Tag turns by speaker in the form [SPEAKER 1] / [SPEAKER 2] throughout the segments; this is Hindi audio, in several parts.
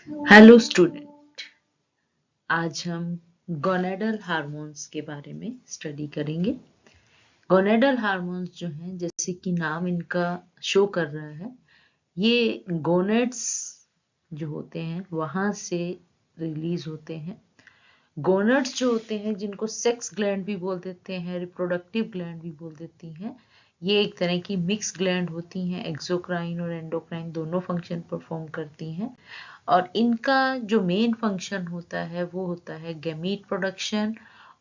[SPEAKER 1] हेलो स्टूडेंट, आज हम गोनेडल हार्मोन्स के बारे में स्टडी करेंगे। गोनेडल हार्मोन्स जो हैं, जैसे कि नाम इनका शो कर रहा है, ये गोनेड्स जो होते हैं वहां से रिलीज होते हैं। गोनेड्स जो होते हैं, जिनको सेक्स ग्लैंड भी बोल देते हैं, रिप्रोडक्टिव ग्लैंड भी बोल देती हैं, ये एक तरह की मिक्स ग्लैंड होती हैं। एक्सोक्राइन और एंडोक्राइन दोनों फंक्शन परफॉर्म करती हैं और इनका जो मेन फंक्शन होता है वो होता है गैमीट प्रोडक्शन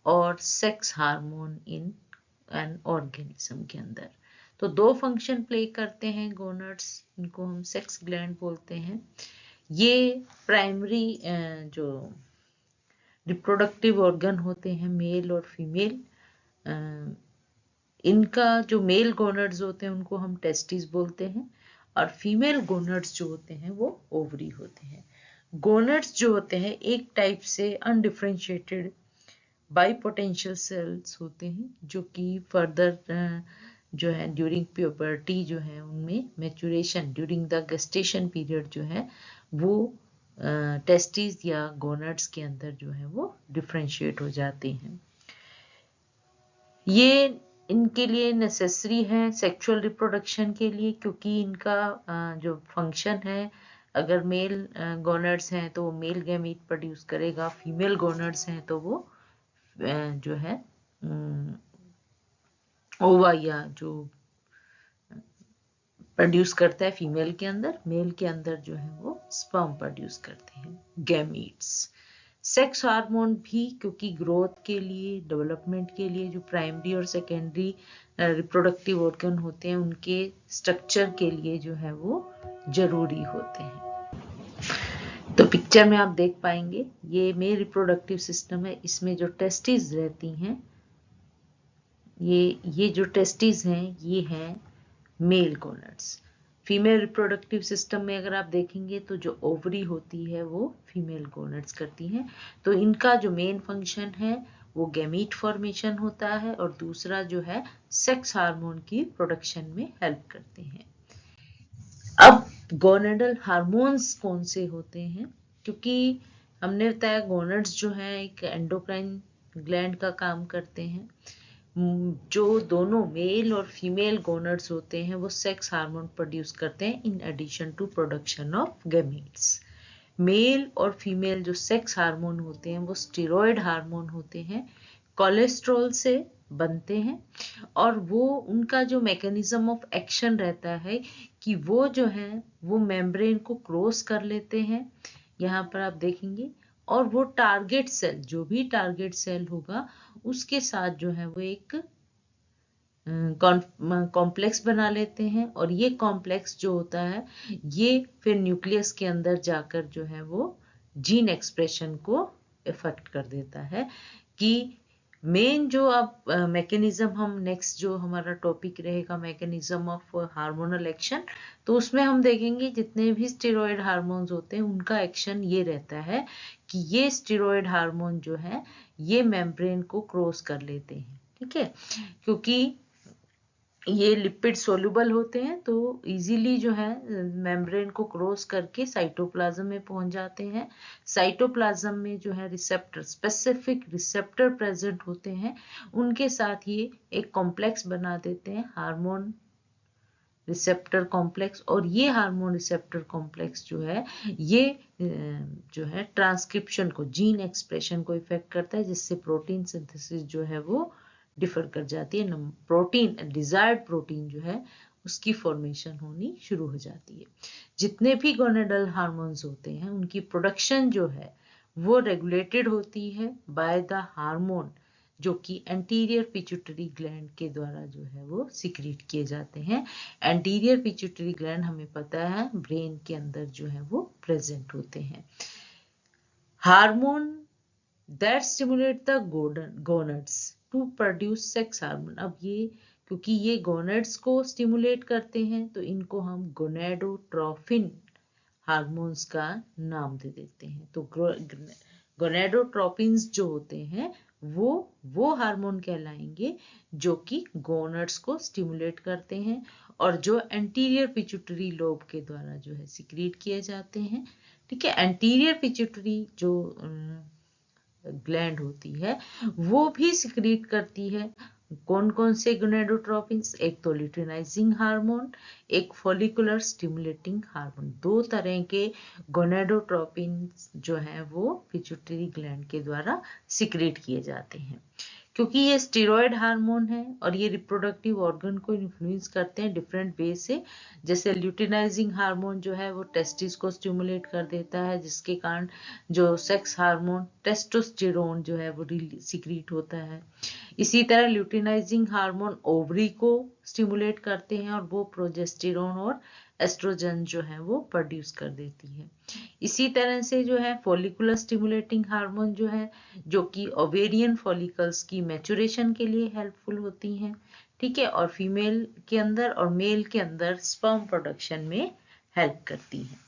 [SPEAKER 1] और sex hormone in an organism के अंदर। तो दो फंक्शन प्ले करते हैं गोनड्स, इनको हम सेक्स ग्लैंड बोलते हैं। ये प्राइमरी जो रिप्रोडक्टिव ऑर्गन होते हैं, मेल और फीमेल, इनका जो मेल गोनड्स होते हैं उनको हम टेस्टिस बोलते हैं और फीमेल गोनड्स जो होते हैं वो ओवरी होते हैं। गोनड्स जो होते हैं एक टाइप से अनडिफरेंशिएटेड बाइपोटेंशियल सेल्स होते हैं, जो कि फर्दर जो है ड्यूरिंग प्यूबर्टी जो है उनमें maturation during the gestation period जो है वो टेस्टिस या गोनड्स के अंदर जो है वो डिफरेंशिएट हो जाते हैं। ये इनके लिए नेसेसरी है सेक्सुअल रिप्रोडक्शन के लिए, क्योंकि इनका जो फंक्शन है, अगर मेल गोनड्स हैं तो वो मेल गैमीट प्रोड्यूस करेगा, फीमेल गोनड्स हैं तो वो जो है ओवा या जो प्रोड्यूस करता है फीमेल के अंदर, मेल के अंदर जो है वो स्पर्म प्रोड्यूस करते हैं, गैमीट्स। सेक्स हार्मोन भी, क्योंकि ग्रोथ के लिए, डेवलपमेंट के लिए जो प्राइमरी और सेकेंडरी रिप्रोडक्टिव ऑर्गन होते हैं उनके स्ट्रक्चर के लिए जो है वो जरूरी होते हैं। तो पिक्चर में आप देख पाएंगे ये मेल रिप्रोडक्टिव सिस्टम है। इसमें जो टेस्टिस रहती हैं, ये जो टेस्टिस हैं ये हैं मेल गोनड्स। फीमेल रिप्रोडक्टिव सिस्टम में अगर आप देखेंगे तो जो ओवरी होती है वो फीमेल गोनड्स करती हैं। तो इनका जो मेन फंक्शन है वो गैमीट फॉर्मेशन होता है और दूसरा जो है सेक्स हार्मोन की प्रोडक्शन में हेल्प करते हैं। अब गोनेडल हार्मोन्स कौन से होते हैं, क्योंकि हमने बताया गोनड्स जो है एक एंडोक्राइन ग्लैंड का काम करते हैं। जो दोनों मेल और फीमेल गोनड्स होते हैं वो सेक्स हार्मोन प्रोड्यूस करते हैं in addition to production of gametes. Male और फीमेल जो सेक्स हार्मोन होते हैं वो स्टेरॉयड हार्मोन होते हैं, कोलेस्ट्रॉल से बनते हैं और वो उनका जो मैकेनिज्म ऑफ एक्शन रहता है कि वो जो है वो मेम्ब्रेन को क्रॉस कर लेते हैं, यहाँ पर आप देखेंगे, और वो टारगेट सेल, जो भी टारगेट सेल होगा उसके साथ जो है वो एक कॉम्प्लेक्स बना लेते हैं और ये कॉम्प्लेक्स जो होता है ये फिर न्यूक्लियस के अंदर जाकर जो है वो जीन एक्सप्रेशन को इफेक्ट कर देता है। कि मेन जो अब मैकेनिज्म, हम नेक्स्ट जो हमारा टॉपिक रहेगा मैकेनिज्म ऑफ हार्मोनल एक्शन, तो उसमें हम देखेंगे जितने भी स्टेरॉयड हार्मोन्स होते हैं उनका एक्शन ये रहता है कि ये स्टेरॉयड हार्मोन जो है ये मेम्ब्रेन को क्रॉस कर लेते हैं। ठीक है, क्योंकि ये लिपिड सोल्यूबल होते हैं तो इजीली जो है मेम्ब्रेन को क्रॉस करके साइटोप्लाज्म में पहुंच जाते हैं। साइटोप्लाज्म में जो है रिसेप्टर, स्पेसिफिक रिसेप्टर प्रेजेंट होते हैं, उनके साथ ये एक कॉम्प्लेक्स बना देते हैं, हार्मोन रिसेप्टर कॉम्प्लेक्स। और ये हार्मोन रिसेप्टर कॉम्प्लेक्स जो है ये जो है ट्रांसक्रिप्शन को, जीन एक्सप्रेशन को इफेक्ट करता है, जिससे प्रोटीन सिंथेसिस जो है वो डिफर कर जाती है। प्रोटीन, डिजायर्ड प्रोटीन जो है उसकी फॉर्मेशन होनी शुरू हो जाती है। जितने भी गोनेडल हार्मोन्स होते हैं उनकी प्रोडक्शन जो है वो रेगुलेटेड होती है बाय द हार्मोन, जो कि एंटीरियर पिट्यूटरी ग्लैंड के द्वारा जो है वो सिक्रीट किए जाते हैं। एंटीरियर पिट्यूटरी ग्लैंड हमें पता है ब्रेन के अंदर जो है वो प्रेजेंट होते हैं। Hormone that stimulate the gonads to produce sex hormone। अब ये क्योंकि ये गोनेड्स को स्टिमुलेट करते हैं तो इनको हम गोनेडोट्रोफिन हार्मोन्स का नाम दे देते हैं। तो गोनेडोट्रोपिन्स जो होते हैं वो हार्मोन कहलाएंगे जो कि गोनेड्स को स्टिमुलेट करते हैं और जो एंटीरियर पिट्यूटरी लोब के द्वारा जो है सिक्रीट किए जाते हैं। ठीक है, एंटीरियर पिट्यूटरी जो ग्लैंड होती है वो भी सिक्रीट करती है कौन कौन से गोनेडोट्रोपिन्स, एक तो ल्यूटिनाइजिंग हार्मोन, एक फॉलिकुलर स्टिमुलेटिंग हार्मोन। दो तरह के गोनेडोट्रोपिन्स जो हैं वो पिट्यूटरी ग्लैंड के द्वारा सिक्रीट किए जाते हैं। क्योंकि ये स्टेरॉयड हार्मोन है और ये रिप्रोडक्टिव ऑर्गन को इन्फ्लुएंस करते हैं डिफरेंट वे से। जैसे ल्यूटिनाइजिंग हार्मोन जो है वो टेस्टिस को स्टिमुलेट कर देता है, जिसके कारण जो सेक्स हार्मोन टेस्टोस्टेरोन जो है वो सिक्रीट होता है। इसी तरह ल्यूटिनाइजिंग हार्मोन ओवरी को स्टिमुलेट करते हैं और वो प्रोजेस्टेरोन और एस्ट्रोजन जो है वो प्रोड्यूस कर देती है। इसी तरह से जो है फॉलिकुलर स्टिमुलेटिंग हार्मोन जो है, जो कि ओवेरियन फॉलिकल्स की मैचुरेशन के लिए हेल्पफुल होती हैं। ठीक है, और फीमेल के अंदर और मेल के अंदर स्पर्म प्रोडक्शन में हेल्प करती हैं।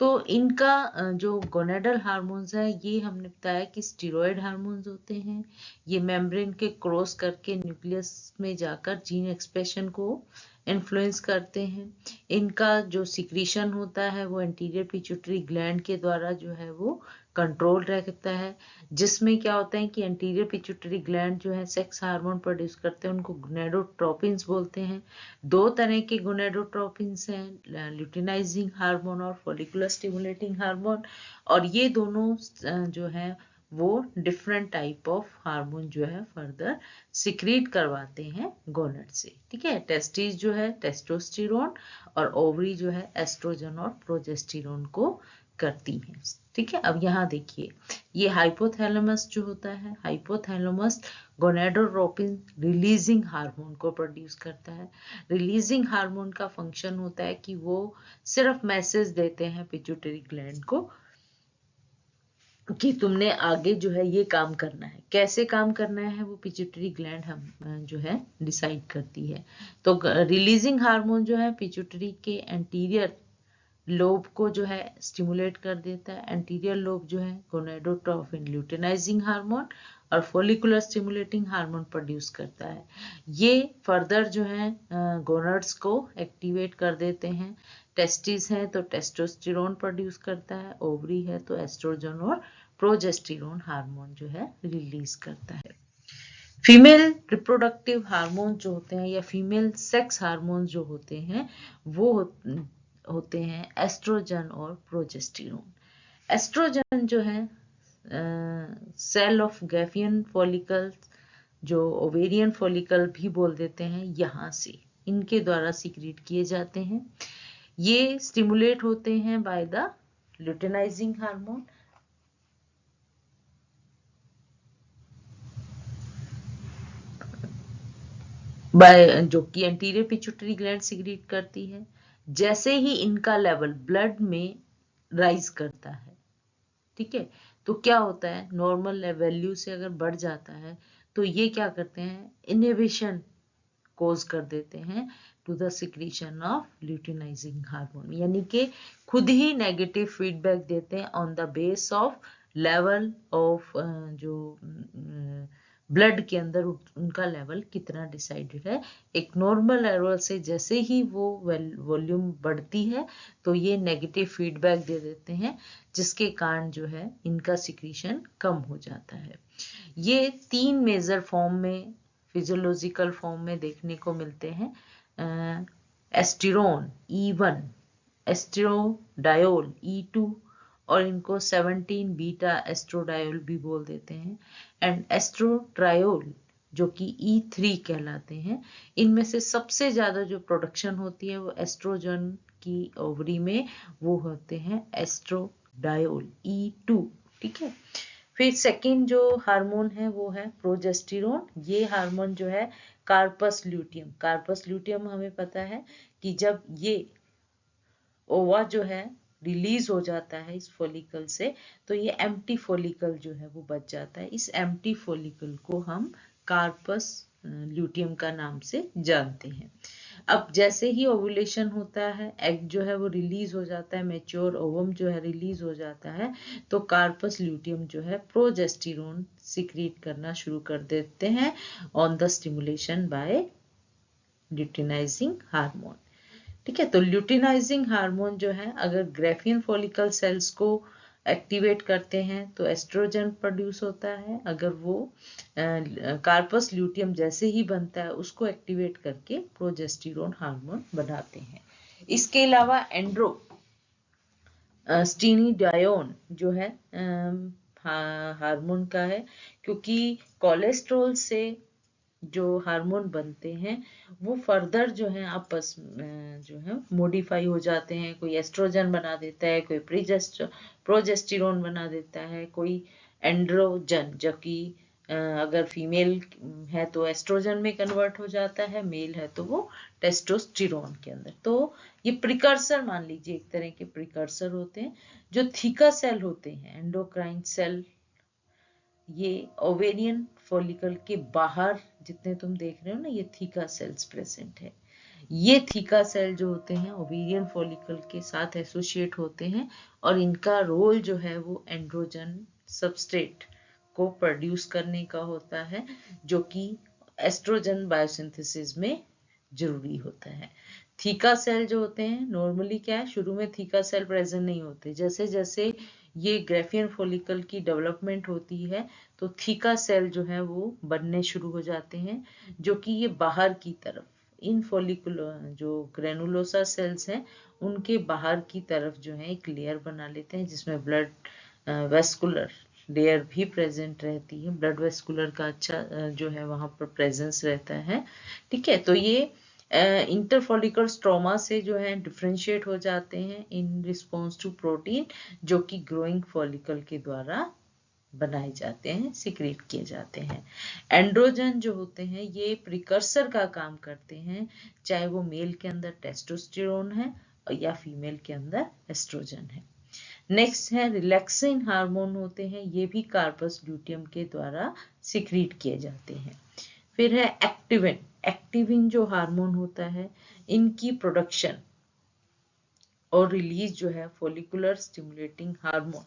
[SPEAKER 1] तो इनका जो गोनेडल हार्मोन्स है ये हमने बताया कि स्टीरॉयड हार्मोन्स होते हैं। ये मेम्ब्रेन के क्रॉस करके न्यूक्लियस में जाकर जीन एक्सप्रेशन को इन्फ्लुएंस करते हैं। इनका जो सिक्रीशन होता है वो एंटीरियर पिट्यूटरी ग्लैंड के द्वारा जो है वो कंट्रोल रहता है, जिसमें क्या होता है कि एंटीरियर पिट्यूटरी ग्लैंड जो है सेक्स हार्मोन प्रोड्यूस करते हैं, उनको गोनेडोट्रोपिन्स बोलते हैं। दो तरह के गोनेडोट्रोपिन्स हैं, ल्यूटिनाइजिंग हार्मोन और फॉलिकुलर स्टिमुलेटिंग हार्मोन, और ये दोनों जो है वो डिफरेंट टाइप ऑफ हार्मोन जो है फर्दर सिक्रीट करवाते हैं गोनेड से। ठीक है, टेस्टिस जो है टेस्टोस्टेरोन और ओवरी जो है एस्ट्रोजन और प्रोजेस्टेरोन को करती हैं। ठीक है, अब यहाँ देखिए ये हाइपोथैलेमस जो होता है, हाइपोथैलेमस गोनेडोट्रोपिन रिलीजिंग हार्मोन को प्रोड्यूस करता है। रिलीजिंग हार्मोन का फंक्शन होता है कि वो सिर्फ मैसेज देते हैं पिट्यूटरी ग्लैंड को कि तुमने आगे जो है ये काम करना है। कैसे काम करना है वो पिट्यूटरी ग्लैंड हम जो है डिसाइड करती है। तो रिलीजिंग हार्मोन जो है पिट्यूटरी के एंटीरियर लोब को जो है स्टिमुलेट कर देता है। एंटीरियर लोब जो है गोनेडोट्रोपिन ल्यूटिनाइजिंग हार्मोन और फॉलिकुलर स्टिमुलेटिंग हार्मोन प्रोड्यूस करता है। ये फर्दर जो है गोनड्स को एक्टिवेट कर देते हैं। टेस्टिस है तो टेस्टोस्टेरोन प्रोड्यूस करता है, ओवरी है तो एस्ट्रोजन और प्रोजेस्टेरोन हार्मोन जो है रिलीज करता है। फीमेल रिप्रोडक्टिव हार्मोन जो होते हैं या फीमेल सेक्स हार्मोन जो होते हैं वो होते हैं एस्ट्रोजन और प्रोजेस्टेरोन। एस्ट्रोजन जो है सेल ऑफ गैफियन फॉलिकल, जो ओवेरियन फॉलिकल भी बोल देते हैं, यहाँ से इनके द्वारा सिक्रीट किए जाते हैं। ये स्टिमुलेट होते हैं बाय द ल्यूटिनाइजिंग हार्मोन। जो कि एंटीरियर पिट्यूटरी ग्लैंड सिक्रीट करती है। जैसे ही इनका लेवल ब्लड में राइज करता है, ठीक है, तो क्या होता है नॉर्मल वैल्यू से अगर बढ़ जाता है तो ये क्या करते हैं इनहिबिशन कोज कर देते हैं to the secretion of luteinizing hormone, यानी कि खुद ही नेगेटिव फीडबैक देते हैं on the base of level of जो ब्लड के अंदर उनका लेवल कितना डिसाइडेड है। एक नॉर्मल लेवल से जैसे ही वो वॉल्यूम बढ़ती है तो ये नेगेटिव फीडबैक दे देते हैं, जिसके कारण जो है इनका सिक्रीशन कम हो जाता है। ये तीन मेजर फॉर्म में फिजियोलॉजिकल फॉर्म में देखने को मिलते हैं। एस्टिरोन E1, एस्ट्रोडायोल E2 और इनको 17 बीटा एस्ट्रोडायोल भी बोल देते हैं, एंड एस्ट्रोट्रायोल जो कि E3 कहलाते हैं। इनमें से सबसे ज्यादा जो प्रोडक्शन होती है वो एस्ट्रोजन की ओवरी में वो होते हैं एस्ट्रोडायोल E2। ठीक है, फिर सेकंड जो हार्मोन है वो है प्रोजेस्टेरोन। ये हार्मोन जो है कार्पस ल्यूटियम, कार्पस ल्यूटियम हमें पता है कि जब ये ओवा जो है रिलीज हो जाता है इस फॉलिकल से तो ये एम्प्टी फॉलिकल जो है वो बच जाता है। इस एम्प्टी फॉलिकल को हम कार्पस ल्यूटियम का नाम से जानते हैं। अब जैसे ही ओवुलेशन होता है, एग जो है वो रिलीज हो जाता है, मैच्योर ओवम जो है रिलीज हो जाता है, तो कार्पस ल्यूटियम जो है प्रोजेस्टेरोन सिक्रीट करना शुरू कर देते हैं on the stimulation by luteinizing hormone. ठीक है। तो ल्यूटिनाइजिंग हार्मोन जो है अगर ग्रेफियन फॉलिकल सेल्स को एक्टिवेट करते हैं तो एस्ट्रोजन प्रोड्यूस होता है। अगर वो कार्पस ल्यूटियम जैसे ही बनता है उसको एक्टिवेट करके प्रोजेस्टेरोन हार्मोन बनाते हैं। इसके अलावा स्टीनिडायोन जो है हार्मोन का है, क्योंकि कोलेस्ट्रॉल से जो हार्मोन बनते हैं वो फर्दर जो है आपस जो है मॉडिफाई हो जाते हैं। कोई एस्ट्रोजन बना देता है, कोई प्रोजेस्टेरोन बना देता है, कोई एंड्रोजन जो कि अगर फीमेल है तो एस्ट्रोजन में कन्वर्ट हो जाता है, मेल है तो वो टेस्टोस्टेरोन के अंदर। तो ये प्रिकर्सर मान लीजिए, एक तरह के प्रिकर्सर होते हैं। जो थीका सेल होते हैं एंडोक्राइन सेल, ये ओवेरियन फॉलिकल के बाहर जितने तुम देख रहे हो ना, ये थीका सेल्स प्रेजेंट है। ये थीका सेल जो होते हैं ओवेरियन फॉलिकल के साथ एसोसिएट होते हैं और इनका रोल जो है वो एंड्रोजन सबस्ट्रेट को प्रोड्यूस करने का होता है, जो कि एस्ट्रोजन बायोसिंथेसिस में जरूरी होता है। थीका सेल जो होते हैं नॉर्मली क्या है, शुरू में थीका सेल प्रेजेंट नहीं होते। जैसे जैसे ये ग्रेफियन फॉलिकल की डेवलपमेंट होती है तो थीका सेल जो है वो बनने शुरू हो जाते हैं, जो कि ये बाहर की तरफ इन फॉलिकुलर जो ग्रेनुलोसा सेल्स हैं उनके बाहर की तरफ जो है एक लेयर बना लेते हैं, जिसमें ब्लड वेस्कुलर लेयर भी प्रेजेंट रहती है। ब्लड वेस्कुलर का अच्छा जो है वहां पर प्रेजेंस रहता है। ठीक है। तो ये इंटरफॉलिकल स्ट्रोमा से जो है डिफ्रेंशिएट हो जाते हैं इन रिस्पॉन्स टू प्रोटीन, जो कि ग्रोइंग फॉलिकल के द्वारा बनाए जाते हैं, सिक्रेट किए जाते हैं। एंड्रोजन जो होते हैं ये प्रिकर्सर का काम करते हैं, चाहे वो मेल के अंदर टेस्टोस्टेरोन है या फीमेल के अंदर एस्ट्रोजन है। नेक्स्ट है रिलैक्सिन हार्मोन होते हैं, ये भी कार्पस ल्यूटियम के द्वारा सिक्रीट किए जाते हैं। फिर है एक्टिविन। एक्टिविन जो हार्मोन होता है, इनकी प्रोडक्शन और रिलीज जो है फॉलिकुलर स्टिमुलेटिंग हार्मोन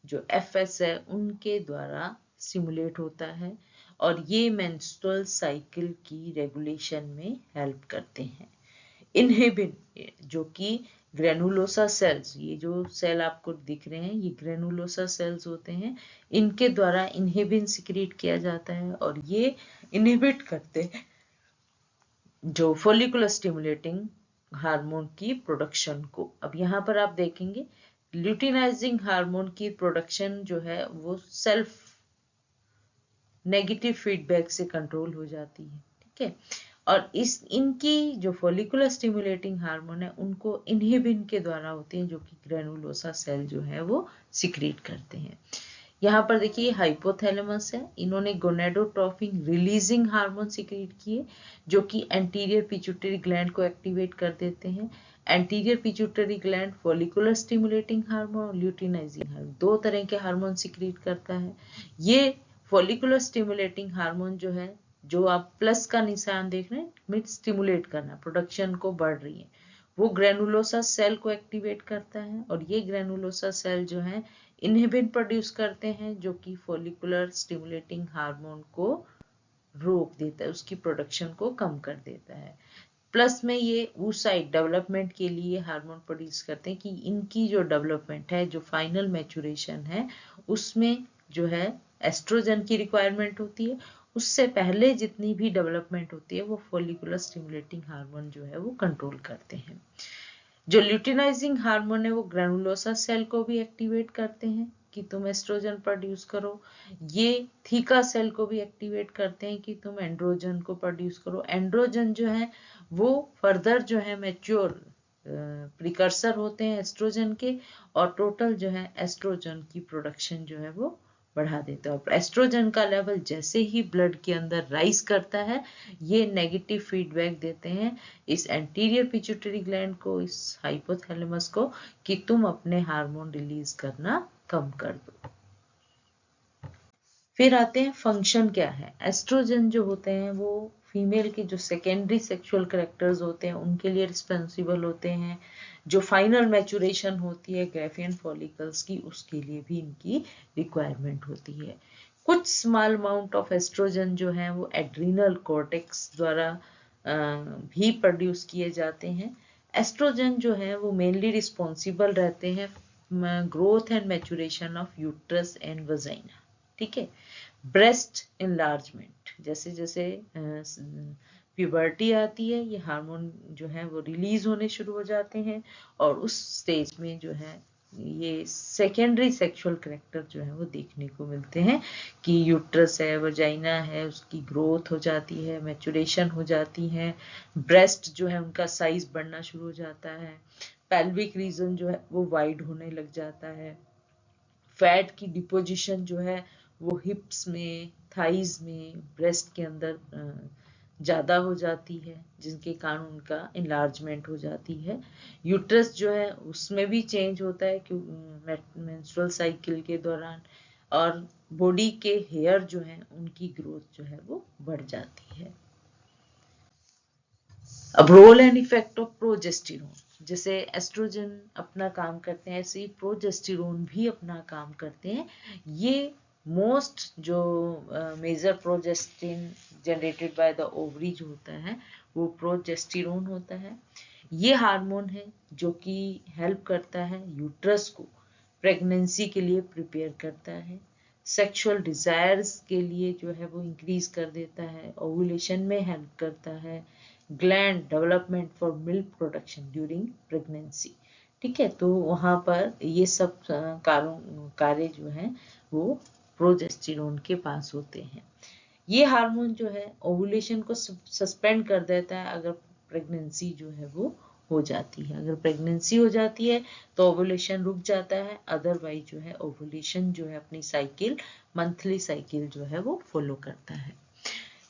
[SPEAKER 1] जो FS है उनके द्वारा स्टिमुलेट होता है और ये मेंस्ट्रुअल साइकिल की रेगुलेशन में हेल्प करते हैं। इनहिबिन जो कि ग्रेनुलोसा सेल्स, ये जो सेल आपको दिख रहे हैं ये ग्रेनुलोसा सेल्स होते हैं, इनके द्वारा इनहिबिन सिक्रीट किया जाता है और ये इनहिबिट करते हैं जो फॉलिकुलर स्टिमुलेटिंग हार्मोन की प्रोडक्शन को। अब यहाँ पर आप देखेंगे ल्यूटिनाइजिंग हार्मोन की प्रोडक्शन जो है वो सेल्फ नेगेटिव फीडबैक से कंट्रोल हो जाती है। ठीक है। और इनकी जो फॉलिकुलर स्टिमुलेटिंग हार्मोन है उनको इनहिबिन के द्वारा होते हैं, जो कि ग्रेनुलोसा सेल जो है वो सिक्रीट करते हैं। यहाँ पर देखिए हाइपोथैलेमस है, इन्होंने गोनेडोट्रोपिन रिलीजिंग हार्मोन सिक्रीट किए जो कि एंटीरियर पिट्यूटरी ग्लैंड को एक्टिवेट कर देते हैं। Anterior pituitary gland follicular stimulating hormone और ल्यूटिनाइजिंग हार्मोन दो तरह के हार्मोन सिक्रीट करता है। ये फॉलिकुलर स्टिमुलेटिंग हार्मोन जो है, जो आप प्लस का निशान देख रहे हैं, मीट स्टिमुलेट करना, प्रोडक्शन को बढ़ रही है, वो ग्रेनुलोसा सेल को एक्टिवेट करता है और ये ग्रेनुलोसा सेल जो है इनहिबिन प्रोड्यूस करते हैं जो कि फॉलिकुलर स्टिमुलेटिंग हार्मोन को रोक देता है, उसकी प्रोडक्शन को कम कर देता है। प्लस में ये oocyte डेवलपमेंट के लिए हार्मोन प्रोड्यूस करते हैं कि इनकी जो डेवलपमेंट है, जो फाइनल मैचुरेशन है, उसमें जो है एस्ट्रोजन की रिक्वायरमेंट होती है। उससे पहले जितनी भी डेवलपमेंट होती है वो फॉलिकुलर स्टिमुलेटिंग हार्मोन जो है वो कंट्रोल करते हैं। जो ल्यूटिनाइजिंग हार्मोन है वो ग्रेनुलोसा सेल को भी एक्टिवेट करते हैं कि तुम एस्ट्रोजन प्रोड्यूस करो। ये थीका सेल को भी एक्टिवेट करते हैं कि तुम एंड्रोजन को प्रोड्यूस करो। एंड्रोजन जो है वो फर्दर जो है मैच्योर प्रिकर्सर होते हैं एस्ट्रोजन के और टोटल जो है एस्ट्रोजन की प्रोडक्शन जो है वो बढ़ा देता है। और एस्ट्रोजन का लेवल जैसे ही ब्लड के अंदर राइज करता है, ये नेगेटिव फीडबैक देते हैं इस एंटीरियर पिट्यूटरी ग्लैंड को, इस हाइपोथैलेमस को, कि तुम अपने हार्मोन रिलीज करना कम कर दो। फिर आते हैं फंक्शन क्या है। एस्ट्रोजन जो होते हैं वो फीमेल के जो सेकेंडरी सेक्सुअल कैरेक्टर्स होते हैं उनके लिए रिस्पॉन्सिबल होते हैं। जो फाइनल मैचुरेशन होती है ग्रेफियन फॉलिकल्स की, उसके लिए भी इनकी रिक्वायरमेंट होती है। कुछ स्मॉल अमाउंट ऑफ एस्ट्रोजन जो है वो एड्रीनल कॉर्टेक्स द्वारा भी प्रोड्यूस किए जाते हैं। एस्ट्रोजन जो है वो मेनली रिस्पॉन्सिबल रहते हैं growth and maturation of uterus and vagina, ठीक है। ब्रेस्ट इनलार्जमेंट, जैसे जैसे प्यूबर्टी आती है ये हार्मोन जो है वो रिलीज होने शुरू हो जाते हैं, और उस स्टेज में जो है ये सेकेंडरी सेक्सुअल करेक्टर जो है वो देखने को मिलते हैं कि यूट्रस है, वजाइना है, उसकी ग्रोथ हो जाती है, मैचुरेशन हो जाती है, ब्रेस्ट जो है उनका साइज बढ़ना शुरू हो जाता है, पेल्विक रीजन जो है वो वाइड होने लग जाता है, फैट की डिपोजिशन जो है वो हिप्स में, थाइज में, ब्रेस्ट के अंदर ज़्यादा हो जाती है, जिनके कारण उनका इनलार्जमेंट हो जाती है। यूट्रस जो है उसमें भी चेंज होता है मेंस्ट्रुअल साइकिल के दौरान, और बॉडी के हेयर जो है उनकी ग्रोथ जो है वो बढ़ जाती है। अब role and effect of progesterone, जैसे एस्ट्रोजन अपना काम करते हैं ऐसे ही प्रोजेस्टेरोन भी अपना काम करते हैं। ये मोस्ट जो major progestin generated by the ovary जो होता है वो प्रोजेस्टेरोन होता है। ये हार्मोन है जो कि हेल्प करता है यूट्रस को प्रेगनेंसी के लिए प्रिपेयर करता है, सेक्सुअल डिजायर्स के लिए जो है वो इंक्रीज कर देता है, ओव्यूलेशन में हेल्प करता है, gland development for milk production during pregnancy, ठीक है। तो वहाँ पर ये सब कार्य जो है वो प्रोजेस्टेरोन के पास होते हैं। ये हार्मोन जो है ओव्यूलेशन को सस्पेंड कर देता है अगर प्रेगनेंसी जो है वो हो जाती है। अगर प्रेगनेंसी हो जाती है तो ओव्यूलेशन रुक जाता है, अदरवाइज जो है ओव्यूलेशन जो है अपनी साइकिल, मंथली साइकिल जो है वो फॉलो करता है।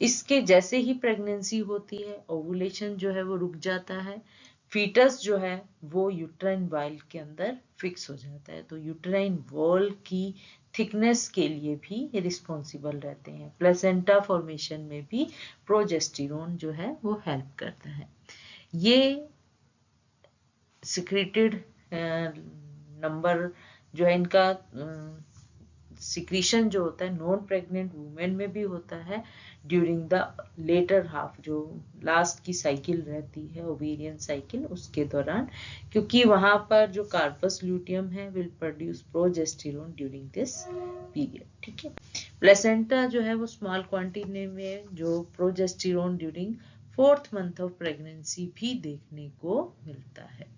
[SPEAKER 1] इसके जैसे ही प्रेगनेंसी होती है ओवुलेशन जो है वो रुक जाता है, फीटस जो है वो यूट्राइन वॉल के अंदर फिक्स हो जाता है। तो यूट्राइन वॉल की थिकनेस के लिए भी रिस्पॉन्सिबल रहते हैं। प्लेसेंटा फॉर्मेशन में भी प्रोजेस्टेरोन जो है वो हेल्प करता है। ये सिक्रेटेड नंबर जो है इनका सिक्रीशन जो होता है नॉन प्रेग्नेंट वुमेन में भी होता है ड्यूरिंग द लेटर हाफ, जो लास्ट की साइकिल रहती है ओवेरियन साइकिल उसके दौरान, क्योंकि वहां पर जो कार्पस ल्यूटियम है will produce progesterone during this period, ठीक है। प्लेसेंटा जो है वो स्मॉल क्वांटिटी में जो progesterone during 4th month of pregnancy भी देखने को मिलता है।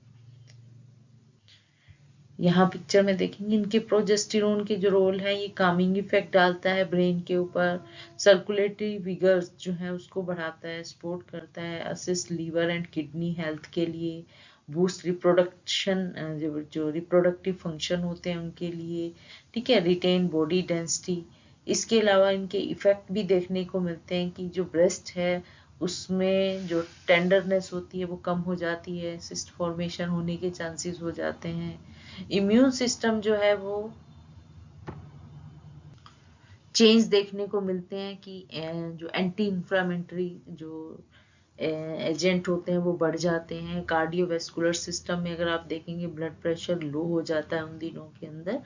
[SPEAKER 1] यहाँ पिक्चर में देखेंगे इनके प्रोजेस्टेरोन के जो रोल है, ये कामिंग इफेक्ट डालता है ब्रेन के ऊपर, सर्कुलेटरी विगर्स जो है उसको बढ़ाता है, सपोर्ट करता है, assist liver and kidney health के लिए, बूस्ट रिप्रोडक्शन जो रिप्रोडक्टिव फंक्शन होते हैं उनके लिए, ठीक है, रिटेन बॉडी डेंसिटी। इसके अलावा इनके इफेक्ट भी देखने को मिलते हैं कि जो ब्रेस्ट है उसमें जो टेंडरनेस होती है वो कम हो जाती है, सिस्ट फॉर्मेशन होने के चांसेस हो जाते हैं, इम्यून सिस्टम जो है वो चेंज देखने को मिलते हैं कि जो एंटी इंफ्लामेटरी जो एजेंट होते हैं वो बढ़ जाते हैं। कार्डियोवैस्कुलर सिस्टम में अगर आप देखेंगे ब्लड प्रेशर लो हो जाता है उन दिनों के अंदर,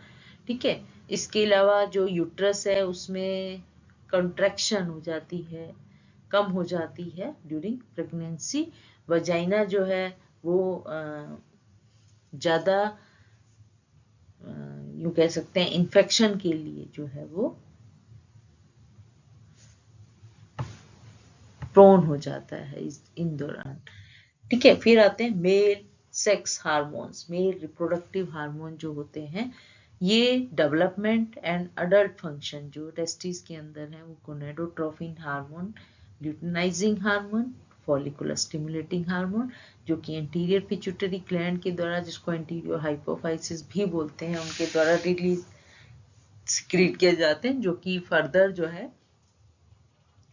[SPEAKER 1] ठीक है। इसके अलावा जो यूट्रस है उसमें कंट्रैक्शन हो जाती है, कम हो जाती है ड्यूरिंग प्रेगनेंसी। वजाइना जो है वो ज़्यादा यूं कह सकते हैं इन्फेक्शन के लिए जो है वो प्रोन हो जाता है इन दौरान, ठीक है। फिर आते हैं male sex hormones, male reproductive hormone जो होते हैं, ये डेवलपमेंट एंड अडल्ट फंक्शन जो टेस्टिस के अंदर है वो gonadotrophin hormone, luteinizing hormone, follicular stimulating hormone जो कि एंटीरियर पिट्यूटरी ग्लैंड के द्वारा, जिसको एंटीरियर हाइपोफाइसिस भी बोलते हैं, उनके द्वारा रिलीज सिक्रीट किए जाते हैं, जो कि फर्दर जो है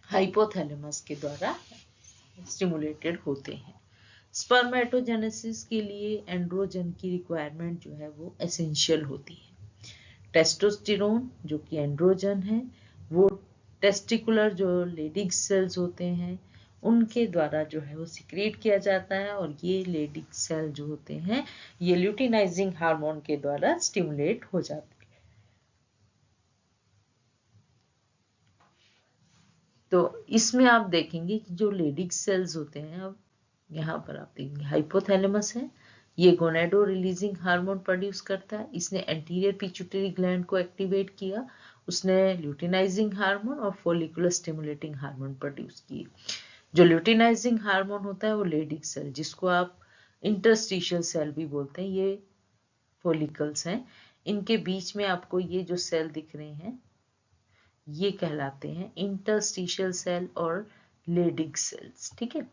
[SPEAKER 1] हाइपोथैलेमस के द्वारा स्टिमुलेटेड होते हैं। स्पर्मेटोजेनेसिस के लिए एंड्रोजन की रिक्वायरमेंट जो है वो एसेंशियल होती है। टेस्टोस्टेरोन जो कि एंड्रोजन है वो टेस्टिकुलर जो लेडिग सेल्स होते हैं उनके द्वारा जो है वो सिक्रेट किया जाता है, और ये लेडिग सेल जो होते हैं ये ल्यूटिनाइजिंग हार्मोन के द्वारा स्टिमुलेट हो जाते हैं। तो इसमें आप देखेंगे कि जो लेडिग सेल्स होते हैं अब यहाँ पर आप देखेंगे हाइपोथैलेमस है, ये गोनेडो रिलीजिंग हार्मोन प्रोड्यूस करता है, इसने एंटीरियर पिट्यूटरी ग्लैंड को एक्टिवेट किया, उसने ल्यूटिनाइजिंग हार्मोन और फॉलिकुलर स्टिमुलेटिंग हार्मोन प्रोड्यूस किए। जो ल्यूटिनाइजिंग हार्मोन होता है वो लेडिक सेल, जिसको आप इंटरस्टिशियल सेल भी बोलते हैं, ये फॉलिकल्स हैं, इनके बीच में आपको ये जो सेल दिख रहे हैं ये कहलाते हैं इंटरस्टिशियल सेल और लेडिक सेल्स, ठीक है।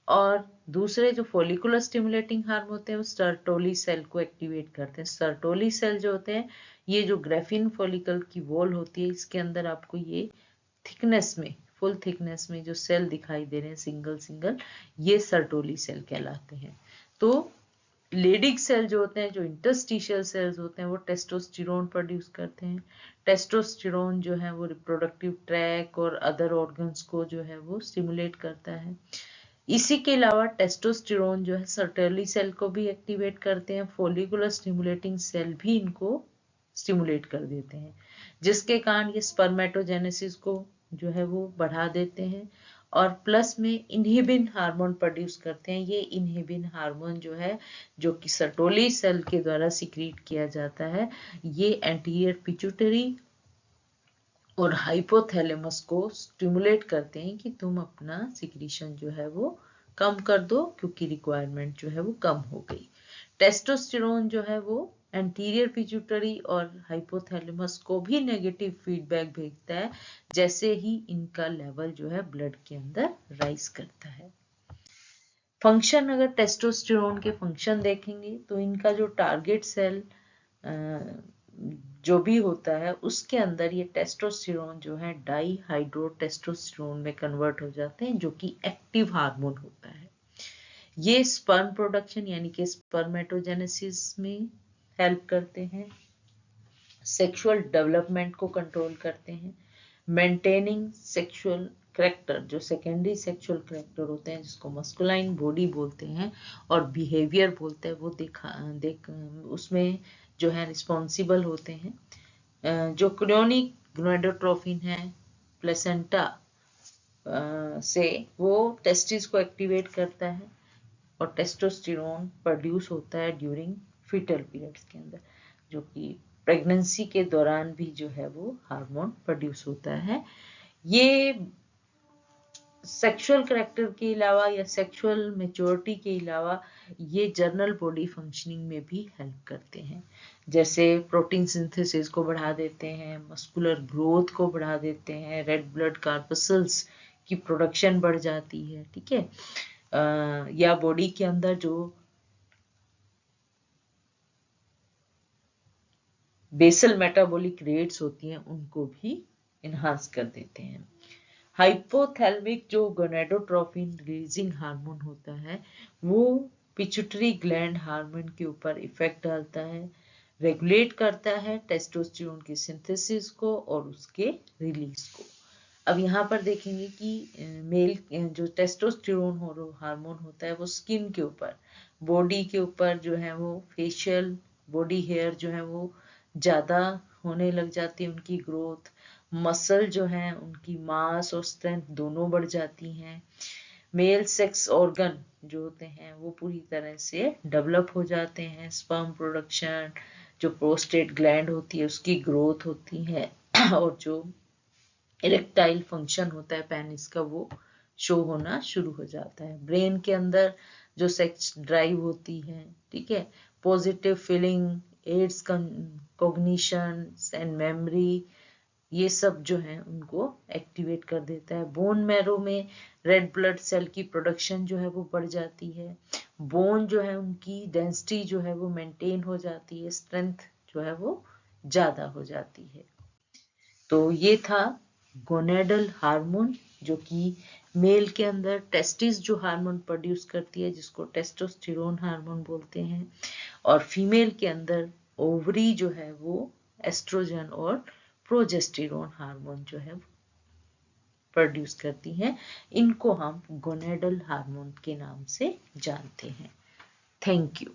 [SPEAKER 1] और दूसरे जो फॉलिकुलर स्टिमुलेटिंग हार्मोन होते हैं वो सर्टोली सेल को एक्टिवेट करते हैं। सर्टोली सेल जो होते हैं ये जो ग्रेफिन फॉलिकल की वॉल होती है इसके अंदर आपको ये थिकनेस में, फुल थिकनेस में जो सेल दिखाई दे रहे हैं सिंगल सिंगल, ये सर्टोली सेल कहलाते हैं। तो लेडिक सेल जो होते हैं, जो इंटरस्टिशियल सेल्स होते हैं, वो टेस्टोस्टेरोन प्रोड्यूस करते हैं। टेस्टोस्टेरोन जो है वो रिप्रोडक्टिव ट्रैक और अदर ऑर्गन्स को जो है वो स्टिमुलेट करता है। इसी के अलावा टेस्टोस्टेरोन जो है सर्टोली सेल को भी एक्टिवेट करते हैं, फॉलिकुलर स्टिमुलेटिंग सेल भी इनको स्टिमुलेट कर देते हैं, जिसके कारण ये स्पर्मेटोजेनेसिस को जो है वो बढ़ा देते हैं और प्लस में इनहिबिन हार्मोन प्रोड्यूस करते हैं। ये इनहिबिन हार्मोन जो है, जो कि सर्टोली सेल के द्वारा सिक्रीट किया जाता है, ये एंटीरियर पिट्यूटरी और हाइपोथैलेमस को स्टिमुलेट करते हैं कि तुम अपना सिक्रीशन जो है वो कम कर दो, क्योंकि रिक्वायरमेंट जो है वो कम हो गई। टेस्टोस्टेरोन जो है वो एंटीरियर पिट्यूटरी और हाइपोथैलेमस को भी नेगेटिव फीडबैक भेजता है जैसे ही इनका लेवल जो है ब्लड के अंदर राइज करता है। फंक्शन, अगर टेस्टोस्टेरोन के फंक्शन देखेंगे तो इनका जो टारगेट सेल जो भी होता है उसके अंदर ये टेस्टोस्टेरोन जो है डाईहाइड्रो टेस्टोस्टेरोन में कन्वर्ट हो जाते हैं, जो कि एक्टिव हार्मोन होता है। ये स्पर्म प्रोडक्शन यानी कि स्पर्मेटोजेनेसिस में हेल्प करते हैं, सेक्सुअल डेवलपमेंट को कंट्रोल करते हैं, मेंटेनिंग सेक्सुअल करेक्टर, जो सेकेंडरी सेक्सुअल करेक्टर होते हैं जिसको मस्कुलाइन बॉडी बोलते हैं और बिहेवियर बोलते हैं, वो देख उसमें जो है रिस्पॉन्सिबल होते हैं। जो क्रोनिक गोनेडोट्रोफिन है प्लेसेंटा से, वो टेस्टिस को एक्टिवेट करता है और टेस्टोस्टेरोन प्रोड्यूस होता है ड्यूरिंग फीटल पीरियड्स के अंदर, जो कि प्रेगनेंसी के दौरान भी जो है वो हार्मोन प्रोड्यूस होता है। ये सेक्सुअल करैक्टर के अलावा या सेक्सुअल मेच्योरिटी के अलावा ये जनरल बॉडी फंक्शनिंग में भी हेल्प करते हैं, जैसे प्रोटीन सिंथेसिस को बढ़ा देते हैं, मस्कुलर ग्रोथ को बढ़ा देते हैं, रेड ब्लड कार्पसल्स की प्रोडक्शन बढ़ जाती है, ठीक है। या बॉडी के अंदर जो बेसल मेटाबॉलिक रेट्स होती हैं उनको भी इनहांस कर देते हैं। हाइपोथैलेमिक जो गोनेडोट्रोफिन रिलीजिंग हार्मोन होता है वो पिट्यूटरी ग्लैंड हार्मोन के ऊपर इफेक्ट डालता है, रेगुलेट करता है टेस्टोस्टेरोन की सिंथेसिस को और उसके रिलीज को। अब यहाँ पर देखेंगे कि मेल जो टेस्टोस्टेरोन हार्मोन होता है वो स्किन के ऊपर, बॉडी के ऊपर जो है वो फेशियल बॉडी हेयर जो है वो ज़्यादा होने लग जाती है, उनकी ग्रोथ, मसल जो है उनकी मास और स्ट्रेंथ दोनों बढ़ जाती हैं, मेल सेक्स ऑर्गन जो होते हैं वो पूरी तरह से डेवलप हो जाते हैं, स्पर्म प्रोडक्शन, जो प्रोस्टेट ग्लैंड होती है उसकी ग्रोथ होती है और जो इरेक्टाइल फंक्शन होता है पेनिस का वो शो होना शुरू हो जाता है। ब्रेन के अंदर जो सेक्स ड्राइव होती है, ठीक है, positive feeling, aids cognition and memory, ये सब जो है उनको एक्टिवेट कर देता है। बोन मैरो में रेड ब्लड सेल की प्रोडक्शन जो है वो बढ़ जाती है, बोन जो है उनकी डेंसिटी जो है वो मेंटेन हो जाती है, स्ट्रेंथ जो है वो ज्यादा हो जाती है। तो ये था गोनेडल हार्मोन, जो कि मेल के अंदर टेस्टिस जो हार्मोन प्रोड्यूस करती है जिसको टेस्टोस्टेरोन हार्मोन बोलते हैं, और फीमेल के अंदर ओवरी जो है वो एस्ट्रोजन और प्रोजेस्टेरोन हार्मोन जो है प्रोड्यूस करती हैं। इनको हम गोनेडल हार्मोन के नाम से जानते हैं। Thank you.